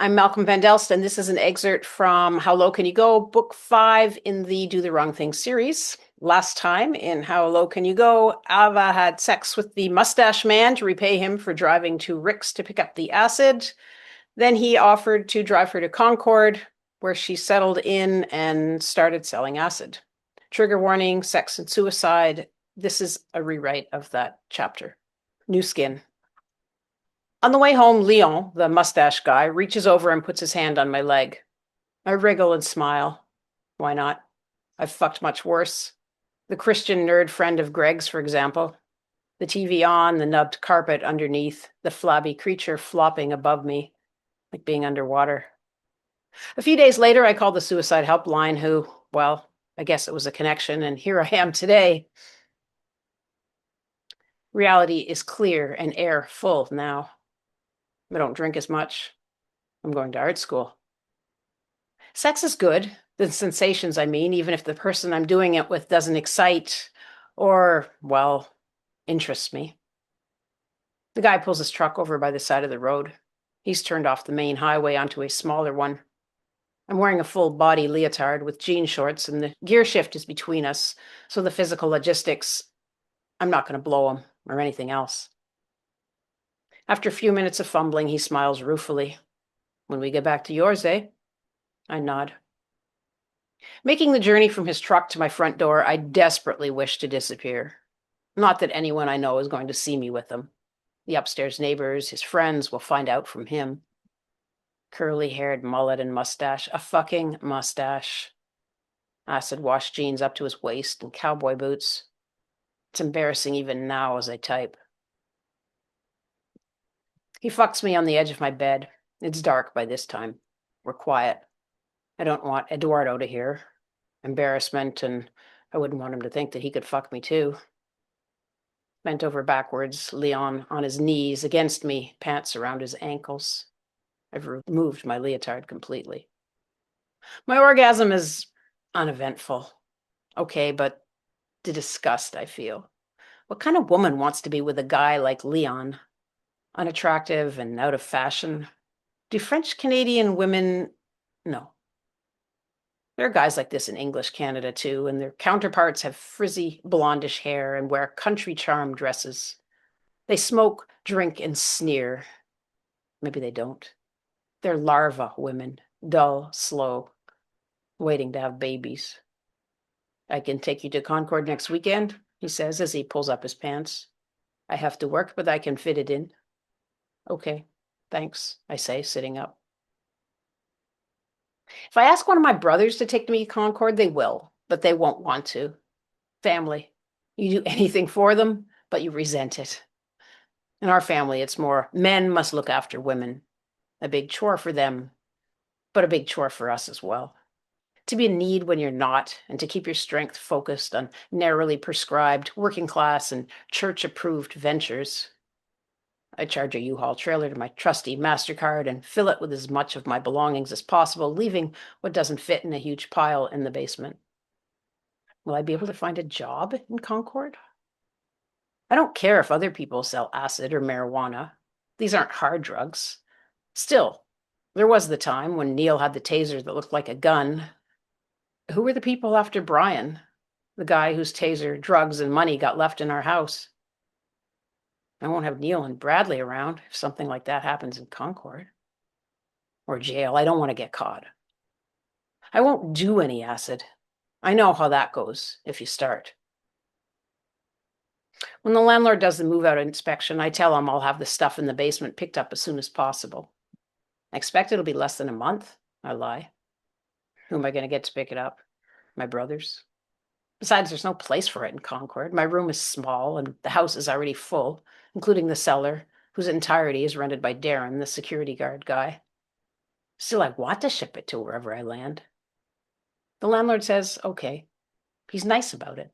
I'm Malcolm Van Delst, and this is an excerpt from How Low Can You Go, Book 5 in the Do the Wrong Thing series. Last time in How Low Can You Go, Ava had sex with the mustache man to repay him for driving to Rick's to pick up the acid. Then he offered to drive her to Concord, where she settled in and started selling acid. Trigger warning, sex and suicide. This is a rewrite of that chapter. New skin. On the way home, Leon, the mustache guy, reaches over and puts his hand on my leg. I wriggle and smile. Why not? I've fucked much worse. The Christian nerd friend of Greg's, for example. The TV on, the nubbed carpet underneath, the flabby creature flopping above me, like being underwater. A few days later, I called the suicide helpline, who, well, I guess it was a connection, and here I am today. Reality is clear and air full now. I don't drink as much. I'm going to art school. Sex is good, the sensations, I mean, even if the person I'm doing it with doesn't excite or, well, interest me. The guy pulls his truck over by the side of the road. He's turned off the main highway onto a smaller one. I'm wearing a full body leotard with jean shorts, and the gear shift is between us, so the physical logistics, I'm not going to blow him or anything else. After a few minutes of fumbling, he smiles ruefully. When we get back to yours, eh? I nod. Making the journey from his truck to my front door, I desperately wish to disappear. Not that anyone I know is going to see me with him. The upstairs neighbors, his friends, will find out from him. Curly-haired mullet and mustache, a fucking mustache. Acid-washed jeans up to his waist and cowboy boots. It's embarrassing even now as I type. He fucks me on the edge of my bed. It's dark by this time. We're quiet. I don't want Eduardo to hear. Embarrassment, and I wouldn't want him to think that he could fuck me too. Bent over backwards, Leon on his knees against me, pants around his ankles. I've removed my leotard completely. My orgasm is uneventful. Okay, but the disgust I feel. What kind of woman wants to be with a guy like Leon? Unattractive and out of fashion. Do French Canadian women? No. There are guys like this in English Canada too, and their counterparts have frizzy, blondish hair and wear country charm dresses. They smoke, drink, and sneer. Maybe they don't. They're larva women, dull, slow, waiting to have babies. I can take you to Concord next weekend, he says as he pulls up his pants. I have to work, but I can fit it in. Okay, thanks, I say, sitting up. If I ask one of my brothers to take me to Concord, they will, but they won't want to. Family. You do anything for them, but you resent it. In our family, it's more men must look after women. A big chore for them, but a big chore for us as well. To be in need when you're not, and to keep your strength focused on narrowly prescribed, working class, and church-approved ventures. I charge a U-Haul trailer to my trusty MasterCard and fill it with as much of my belongings as possible, leaving what doesn't fit in a huge pile in the basement. Will I be able to find a job in Concord? I don't care if other people sell acid or marijuana. These aren't hard drugs. Still, there was the time when Neil had the taser that looked like a gun. Who were the people after Brian, the guy whose taser, drugs, and money got left in our house? I won't have Neil and Bradley around if something like that happens in Concord. Or jail. I don't want to get caught. I won't do any acid. I know how that goes if you start. When the landlord does the move-out inspection, I tell him I'll have the stuff in the basement picked up as soon as possible. I expect it'll be less than a month. I lie. Who am I going to get to pick it up? My brothers? Besides, there's no place for it in Concord. My room is small, and the house is already full, including the cellar, whose entirety is rented by Darren, the security guard guy. Still, I want to ship it to wherever I land. The landlord says, okay. He's nice about it.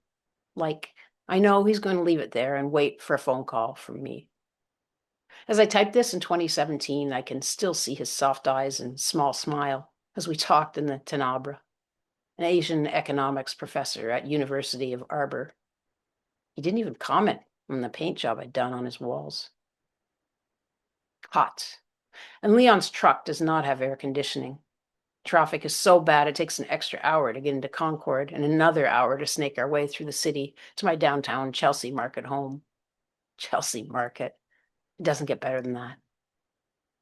Like, I know he's going to leave it there and wait for a phone call from me. As I type this in 2017, I can still see his soft eyes and small smile as we talked in the Tenebra, an Asian economics professor at University of Arbor. He didn't even comment on the paint job I'd done on his walls. Hot. And Leon's truck does not have air conditioning. Traffic is so bad it takes an extra hour to get into Concord and another hour to snake our way through the city to my downtown Chelsea Market home. Chelsea Market. It doesn't get better than that.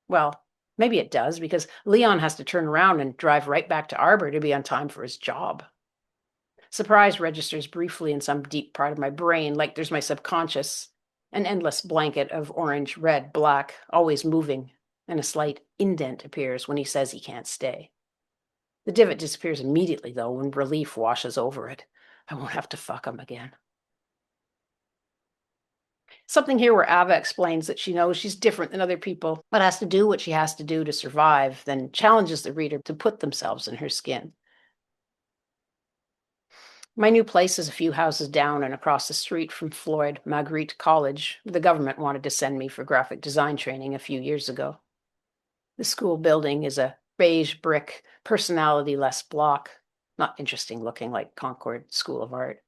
Well, maybe it does, because Leon has to turn around and drive right back to Arbor to be on time for his job. Surprise registers briefly in some deep part of my brain, like there's my subconscious, an endless blanket of orange, red, black, always moving, and a slight indent appears when he says he can't stay. The divot disappears immediately, though, when relief washes over it. I won't have to fuck him again. Something here where Ava explains that she knows she's different than other people, but has to do what she has to do to survive, then challenges the reader to put themselves in her skin. My new place is a few houses down and across the street from Floyd Marguerite College, where the government wanted to send me for graphic design training a few years ago. The school building is a beige brick, personality-less block, not interesting looking like Concord School of Art.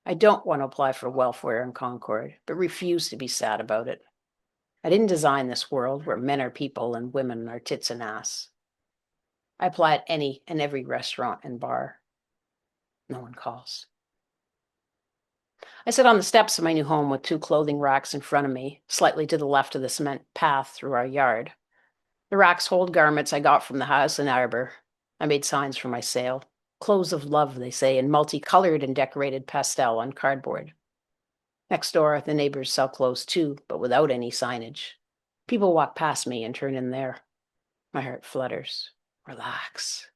I don't want to apply for welfare in Concord, but refuse to be sad about it. I didn't design this world where men are people and women are tits and ass. I apply at any and every restaurant and bar. No one calls. I sit on the steps of my new home with 2 clothing racks in front of me, slightly to the left of the cement path through our yard. The racks hold garments I got from the house in Arbor. I made signs for my sale. Clothes of love, they say, in multicolored and decorated pastel on cardboard. Next door, the neighbors sell clothes too, but without any signage. People walk past me and turn in there. My heart flutters. Relax.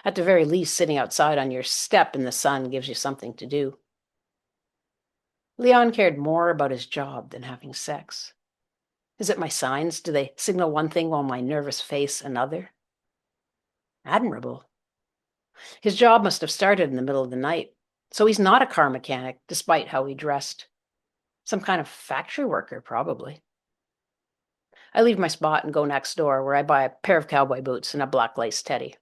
At the very least, sitting outside on your step in the sun gives you something to do. Leon cared more about his job than having sex. Is it my signs? Do they signal one thing while my nervous face another? Admirable. His job must have started in the middle of the night, so he's not a car mechanic, despite how he dressed. Some kind of factory worker, probably. I leave my spot and go next door, where I buy a pair of cowboy boots and a black lace teddy.